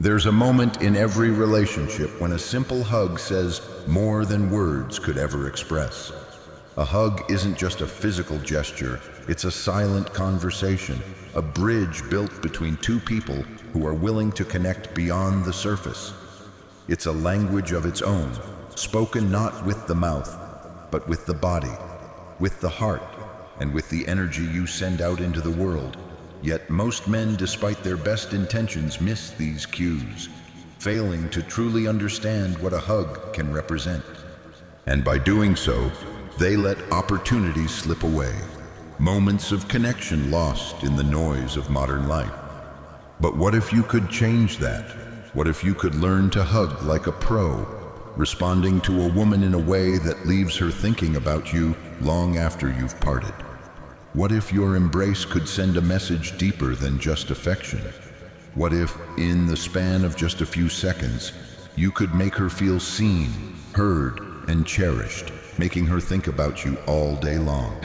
There's a moment in every relationship when a simple hug says more than words could ever express. A hug isn't just a physical gesture, it's a silent conversation, a bridge built between two people who are willing to connect beyond the surface. It's a language of its own, spoken not with the mouth, but with the body, with the heart, and with the energy you send out into the world. Yet most men, despite their best intentions, miss these cues, failing to truly understand what a hug can represent. And by doing so, they let opportunities slip away, moments of connection lost in the noise of modern life. But what if you could change that? What if you could learn to hug like a pro, responding to a woman in a way that leaves her thinking about you long after you've parted? What if your embrace could send a message deeper than just affection? What if, in the span of just a few seconds, you could make her feel seen, heard, and cherished, making her think about you all day long?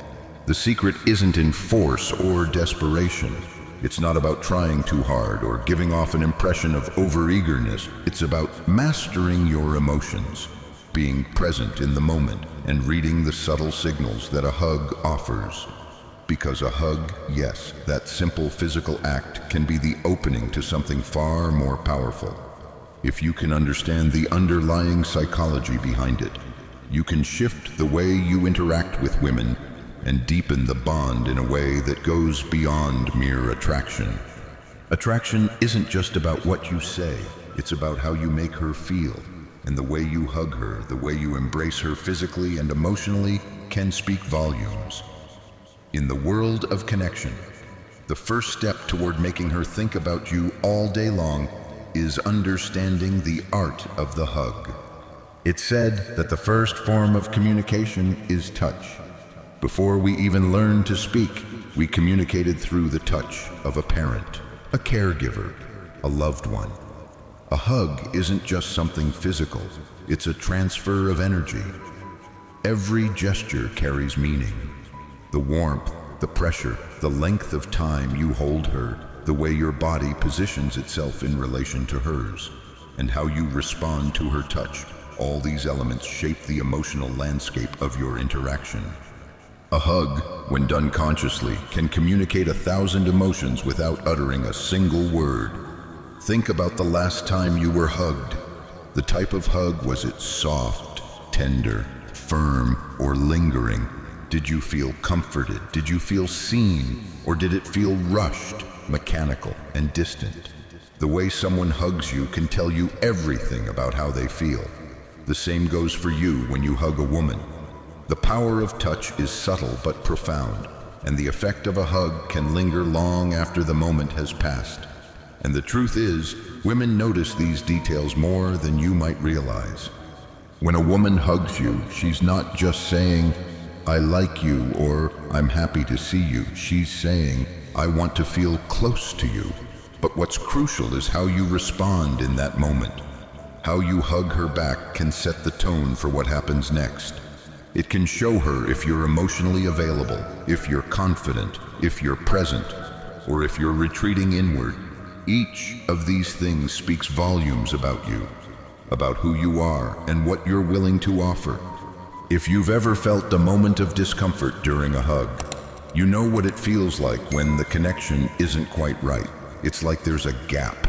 The secret isn't in force or desperation. It's not about trying too hard or giving off an impression of overeagerness. It's about mastering your emotions, being present in the moment, and reading the subtle signals that a hug offers. Because a hug, yes, that simple physical act can be the opening to something far more powerful. If you can understand the underlying psychology behind it, you can shift the way you interact with women and deepen the bond in a way that goes beyond mere attraction. Attraction isn't just about what you say, it's about how you make her feel. And the way you hug her, the way you embrace her physically and emotionally can speak volumes. In the world of connection, the first step toward making her think about you all day long is understanding the art of the hug. It's said that the first form of communication is touch. Before we even learned to speak, we communicated through the touch of a parent, a caregiver, a loved one. A hug isn't just something physical, it's a transfer of energy. Every gesture carries meaning. The warmth, the pressure, the length of time you hold her, the way your body positions itself in relation to hers, and how you respond to her touch, all these elements shape the emotional landscape of your interaction. A hug, when done consciously, can communicate 1,000 emotions without uttering a single word. Think about the last time you were hugged. The type of hug, was it soft, tender, firm, or lingering? Did you feel comforted? Did you feel seen? Or did it feel rushed, mechanical, and distant? The way someone hugs you can tell you everything about how they feel. The same goes for you when you hug a woman. The power of touch is subtle but profound, and the effect of a hug can linger long after the moment has passed. And the truth is, women notice these details more than you might realize. When a woman hugs you, she's not just saying, "I like you," or "I'm happy to see you." She's saying, "I want to feel close to you." But what's crucial is how you respond in that moment. How you hug her back can set the tone for what happens next. It can show her if you're emotionally available, if you're confident, if you're present, or if you're retreating inward. Each of these things speaks volumes about you, about who you are and what you're willing to offer. If you've ever felt a moment of discomfort during a hug, you know what it feels like when the connection isn't quite right. It's like there's a gap,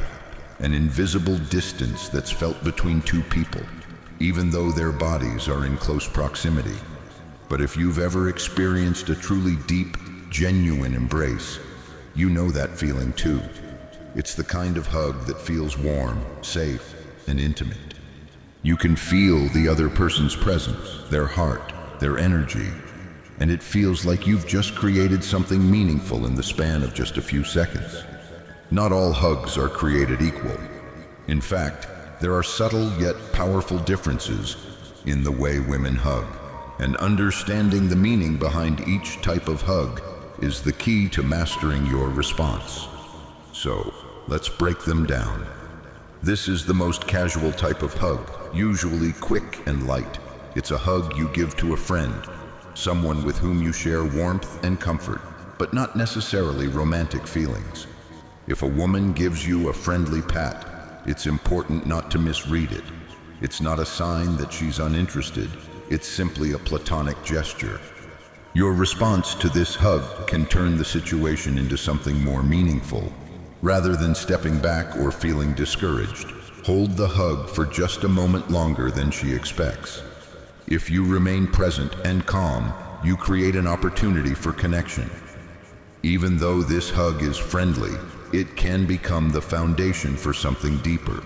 an invisible distance that's felt between two people, even though their bodies are in close proximity. But if you've ever experienced a truly deep, genuine embrace, you know that feeling too. It's the kind of hug that feels warm, safe, and intimate. You can feel the other person's presence, their heart, their energy, and it feels like you've just created something meaningful in the span of just a few seconds. Not all hugs are created equal. In fact, there are subtle yet powerful differences in the way women hug, and understanding the meaning behind each type of hug is the key to mastering your response. So, let's break them down. This is the most casual type of hug, usually quick and light. It's a hug you give to a friend, someone with whom you share warmth and comfort, but not necessarily romantic feelings. If a woman gives you a friendly pat, It's important not to misread it. It's not a sign that she's uninterested. It's simply a platonic gesture. Your response to this hug can turn the situation into something more meaningful. Rather than stepping back or feeling discouraged, hold the hug for just a moment longer than she expects. If you remain present and calm, you create an opportunity for connection. Even though this hug is friendly, it can become the foundation for something deeper.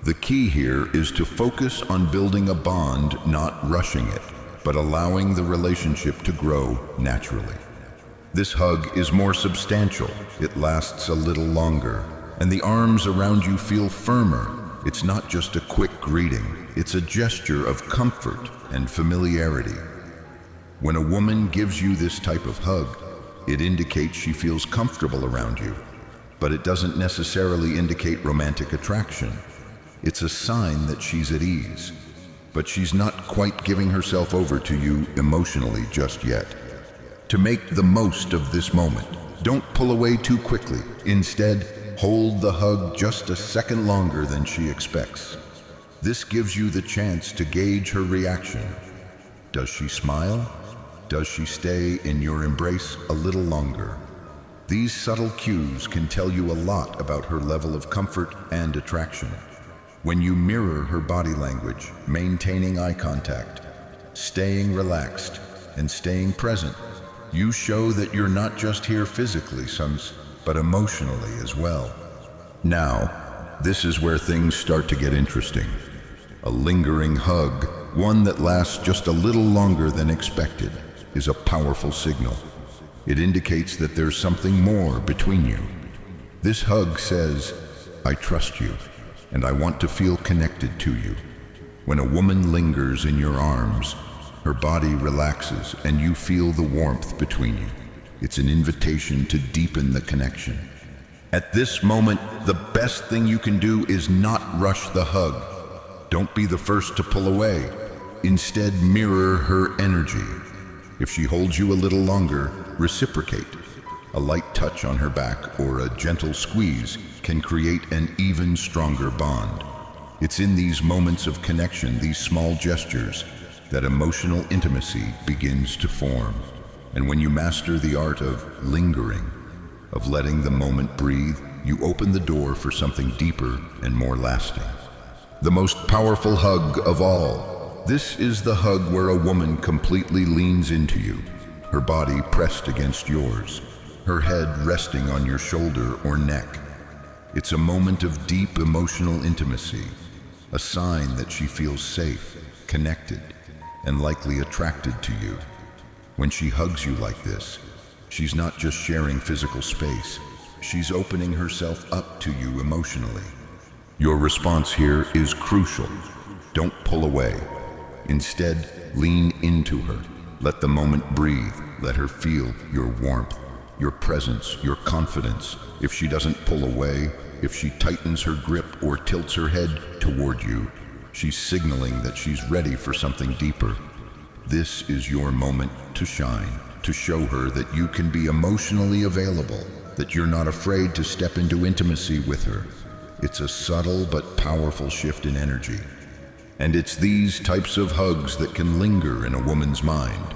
The key here is to focus on building a bond, not rushing it, but allowing the relationship to grow naturally. This hug is more substantial, it lasts a little longer, and the arms around you feel firmer. It's not just a quick greeting, it's a gesture of comfort and familiarity. When a woman gives you this type of hug, it indicates she feels comfortable around you, but it doesn't necessarily indicate romantic attraction. It's a sign that she's at ease, but she's not quite giving herself over to you emotionally just yet. To make the most of this moment, don't pull away too quickly. Instead, hold the hug just a second longer than she expects. This gives you the chance to gauge her reaction. Does she smile? Does she stay in your embrace a little longer? These subtle cues can tell you a lot about her level of comfort and attraction. When you mirror her body language, maintaining eye contact, staying relaxed, and staying present, you show that you're not just here physically, but emotionally as well. Now, this is where things start to get interesting. A lingering hug, one that lasts just a little longer than expected, is a powerful signal. It indicates that there's something more between you. This hug says, "I trust you, and I want to feel connected to you." When a woman lingers in your arms, her body relaxes and you feel the warmth between you. It's an invitation to deepen the connection. At this moment, the best thing you can do is not rush the hug. Don't be the first to pull away. Instead, mirror her energy. If she holds you a little longer, reciprocate. A light touch on her back or a gentle squeeze can create an even stronger bond. It's in these moments of connection, these small gestures, that emotional intimacy begins to form. And when you master the art of lingering, of letting the moment breathe, you open the door for something deeper and more lasting. The most powerful hug of all. This is the hug where a woman completely leans into you, her body pressed against yours, her head resting on your shoulder or neck. It's a moment of deep emotional intimacy, a sign that she feels safe, connected, and likely attracted to you. When she hugs you like this, she's not just sharing physical space, she's opening herself up to you emotionally. Your response here is crucial. Don't pull away. Instead, lean into her. Let the moment breathe. Let her feel your warmth, your presence, your confidence. If she doesn't pull away, if she tightens her grip or tilts her head toward you, she's signaling that she's ready for something deeper. This is your moment to shine, to show her that you can be emotionally available, that you're not afraid to step into intimacy with her. It's a subtle but powerful shift in energy. And it's these types of hugs that can linger in a woman's mind,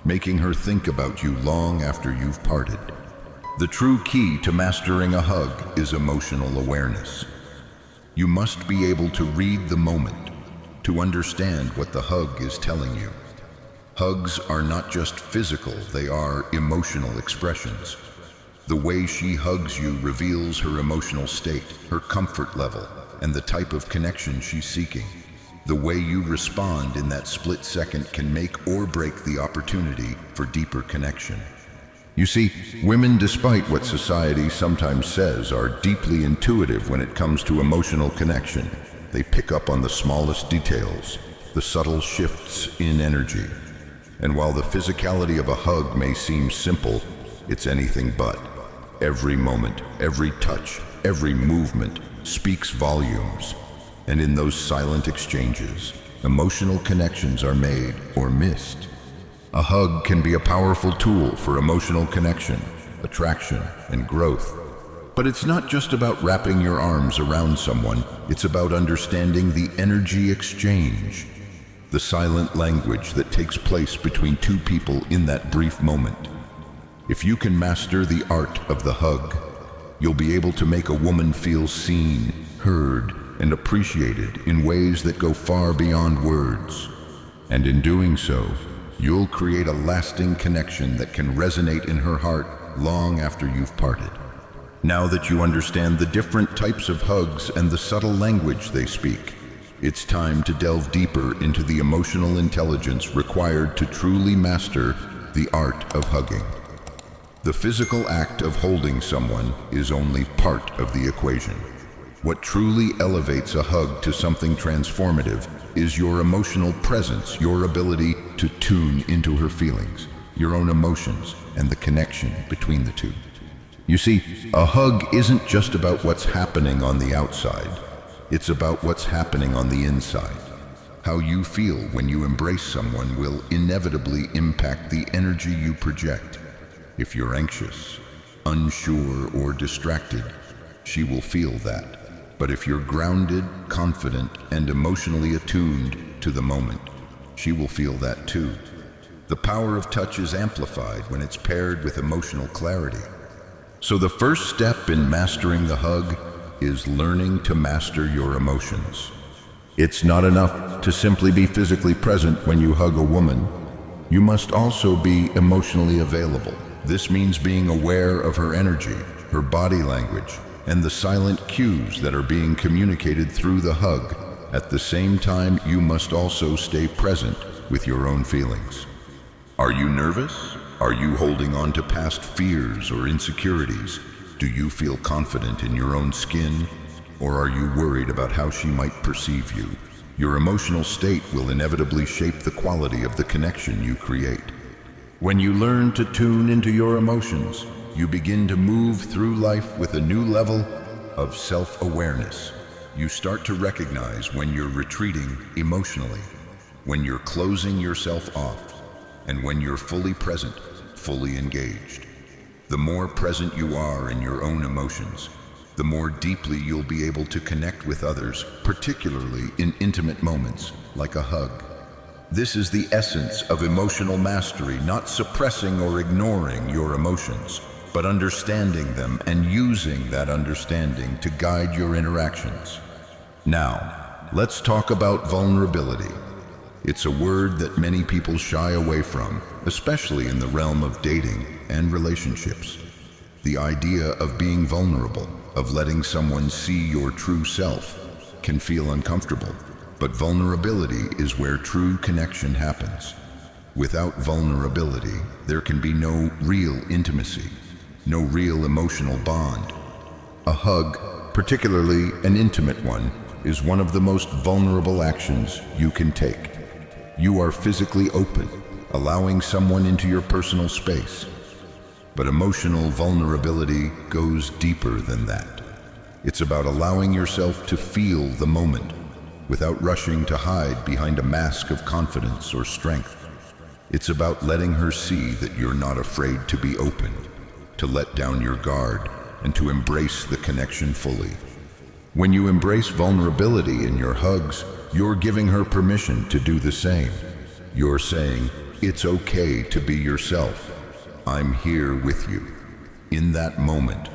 making her think about you long after you've parted. The true key to mastering a hug is emotional awareness. You must be able to read the moment, to understand what the hug is telling you. Hugs are not just physical, they are emotional expressions. The way she hugs you reveals her emotional state, her comfort level, and the type of connection she's seeking. The way you respond in that split second can make or break the opportunity for deeper connection. You see, women, despite what society sometimes says, are deeply intuitive when it comes to emotional connection. They pick up on the smallest details, the subtle shifts in energy. And while the physicality of a hug may seem simple, it's anything but. Every moment, every touch, every movement speaks volumes. And in those silent exchanges, emotional connections are made or missed. A hug can be a powerful tool for emotional connection, attraction, and growth. But it's not just about wrapping your arms around someone, it's about understanding the energy exchange, the silent language that takes place between two people in that brief moment. If you can master the art of the hug, you'll be able to make a woman feel seen, heard, and appreciated in ways that go far beyond words. And in doing so, you'll create a lasting connection that can resonate in her heart long after you've parted. Now that you understand the different types of hugs and the subtle language they speak, it's time to delve deeper into the emotional intelligence required to truly master the art of hugging. The physical act of holding someone is only part of the equation. What truly elevates a hug to something transformative is your emotional presence, your ability to tune into her feelings, your own emotions, and the connection between the two. You see, a hug isn't just about what's happening on the outside. It's about what's happening on the inside. How you feel when you embrace someone will inevitably impact the energy you project. If you're anxious, unsure, or distracted, she will feel that. But if you're grounded, confident, and emotionally attuned to the moment, she will feel that too. The power of touch is amplified when it's paired with emotional clarity. So the first step in mastering the hug is learning to master your emotions. It's not enough to simply be physically present when you hug a woman. You must also be emotionally available. This means being aware of her energy, her body language, and the silent cues that are being communicated through the hug. At the same time, you must also stay present with your own feelings. Are you nervous? Are you holding on to past fears or insecurities? Do you feel confident in your own skin? Or are you worried about how she might perceive you? Your emotional state will inevitably shape the quality of the connection you create. When you learn to tune into your emotions, you begin to move through life with a new level of self-awareness. You start to recognize when you're retreating emotionally, when you're closing yourself off, and when you're fully present, fully engaged. The more present you are in your own emotions, the more deeply you'll be able to connect with others, particularly in intimate moments like a hug. This is the essence of emotional mastery, not suppressing or ignoring your emotions, but understanding them and using that understanding to guide your interactions. Now, let's talk about vulnerability. It's a word that many people shy away from, especially in the realm of dating and relationships. The idea of being vulnerable, of letting someone see your true self, can feel uncomfortable, but vulnerability is where true connection happens. Without vulnerability, there can be no real intimacy, no real emotional bond. A hug, particularly an intimate one, is one of the most vulnerable actions you can take. You are physically open, allowing someone into your personal space. But emotional vulnerability goes deeper than that. It's about allowing yourself to feel the moment without rushing to hide behind a mask of confidence or strength. It's about letting her see that you're not afraid to be open, to let down your guard, and to embrace the connection fully. When you embrace vulnerability in your hugs, you're giving her permission to do the same. You're saying, "It's okay to be yourself. I'm here with you." In that moment,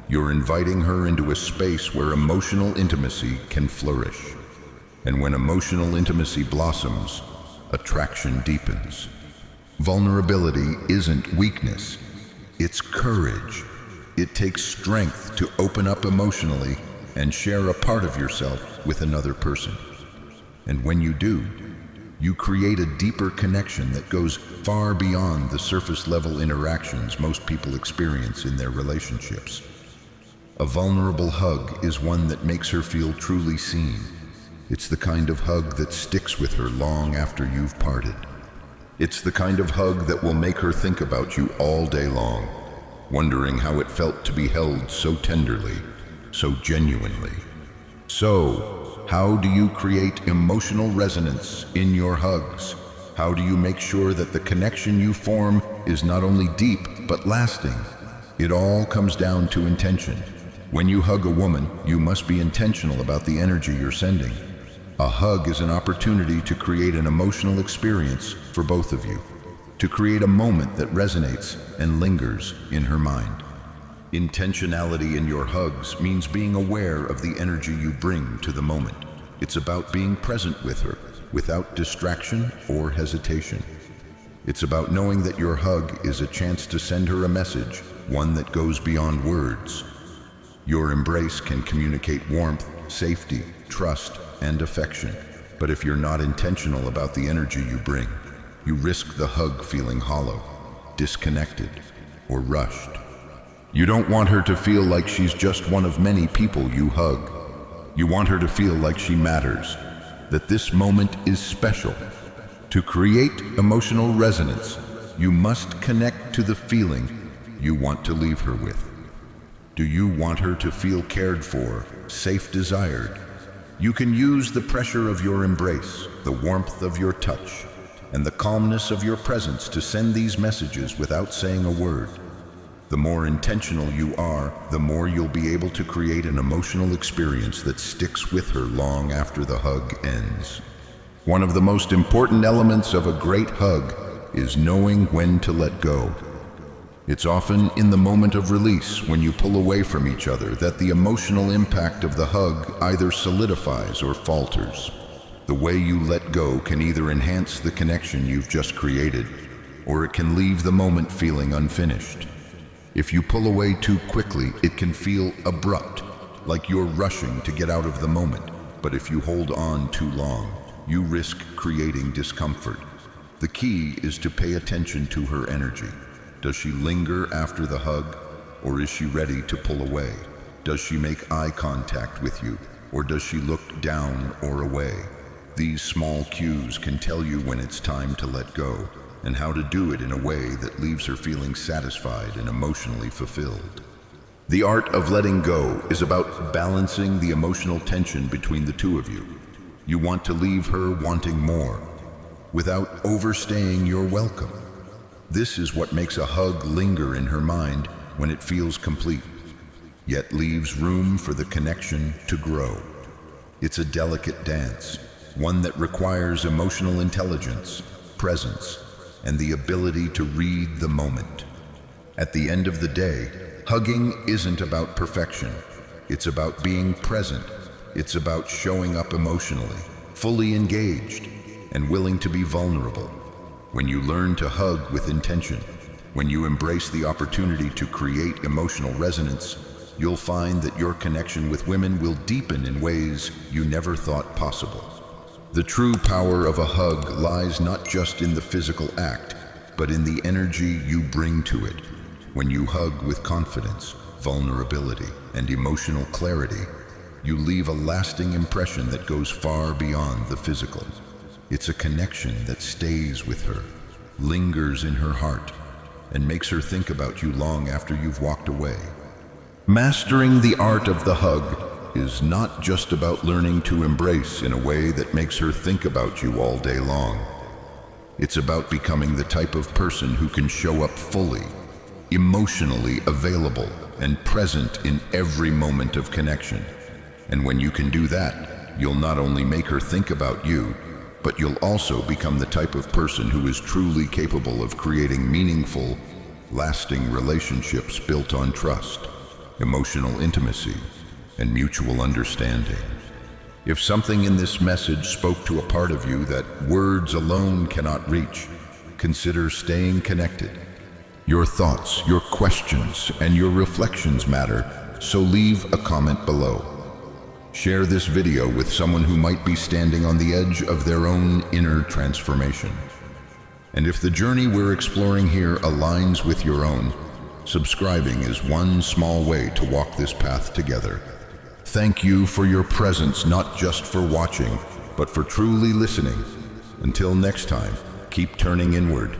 you're inviting her into a space where emotional intimacy can flourish. And when emotional intimacy blossoms, attraction deepens. Vulnerability isn't weakness, it's courage. It takes strength to open up emotionally and share a part of yourself with another person. And when you do, you create a deeper connection that goes far beyond the surface level interactions most people experience in their relationships. A vulnerable hug is one that makes her feel truly seen. It's the kind of hug that sticks with her long after you've parted. It's the kind of hug that will make her think about you all day long, wondering how it felt to be held so tenderly, so genuinely. So, how do you create emotional resonance in your hugs? How do you make sure that the connection you form is not only deep, but lasting? It all comes down to intention. When you hug a woman, you must be intentional about the energy you're sending. A hug is an opportunity to create an emotional experience for both of you, to create a moment that resonates and lingers in her mind. Intentionality in your hugs means being aware of the energy you bring to the moment. It's about being present with her, without distraction or hesitation. It's about knowing that your hug is a chance to send her a message, one that goes beyond words. Your embrace can communicate warmth, safety, trust, and affection. But if you're not intentional about the energy you bring, you risk the hug feeling hollow, disconnected, or rushed. You don't want her to feel like she's just one of many people you hug. You want her to feel like she matters, that this moment is special. To create emotional resonance, you must connect to the feeling you want to leave her with. Do you want her to feel cared for, safe, desired? You can use the pressure of your embrace, the warmth of your touch, and the calmness of your presence to send these messages without saying a word. The more intentional you are, the more you'll be able to create an emotional experience that sticks with her long after the hug ends. One of the most important elements of a great hug is knowing when to let go. It's often in the moment of release, when you pull away from each other, that the emotional impact of the hug either solidifies or falters. The way you let go can either enhance the connection you've just created, or it can leave the moment feeling unfinished. If you pull away too quickly, it can feel abrupt, like you're rushing to get out of the moment. But if you hold on too long, you risk creating discomfort. The key is to pay attention to her energy. Does she linger after the hug, or is she ready to pull away? Does she make eye contact with you, or does she look down or away? These small cues can tell you when it's time to let go, and how to do it in a way that leaves her feeling satisfied and emotionally fulfilled. The art of letting go is about balancing the emotional tension between the two of you. You want to leave her wanting more, without overstaying your welcome. This is what makes a hug linger in her mind when it feels complete, yet leaves room for the connection to grow. It's a delicate dance, one that requires emotional intelligence, presence, and the ability to read the moment. At the end of the day, hugging isn't about perfection. It's about being present. It's about showing up emotionally, fully engaged, and willing to be vulnerable. When you learn to hug with intention, when you embrace the opportunity to create emotional resonance, you'll find that your connection with women will deepen in ways you never thought possible. The true power of a hug lies not just in the physical act, but in the energy you bring to it. When you hug with confidence, vulnerability, and emotional clarity, you leave a lasting impression that goes far beyond the physical. It's a connection that stays with her, lingers in her heart, and makes her think about you long after you've walked away. Mastering the art of the hug is not just about learning to embrace in a way that makes her think about you all day long. It's about becoming the type of person who can show up fully, emotionally available, and present in every moment of connection. And when you can do that, you'll not only make her think about you, but you'll also become the type of person who is truly capable of creating meaningful, lasting relationships built on trust, emotional intimacy, and mutual understanding. If something in this message spoke to a part of you that words alone cannot reach, consider staying connected. Your thoughts, your questions, and your reflections matter, so leave a comment below. Share this video with someone who might be standing on the edge of their own inner transformation. And if the journey we're exploring here aligns with your own, subscribing is one small way to walk this path together. Thank you for your presence, not just for watching, but for truly listening. Until next time, keep turning inward.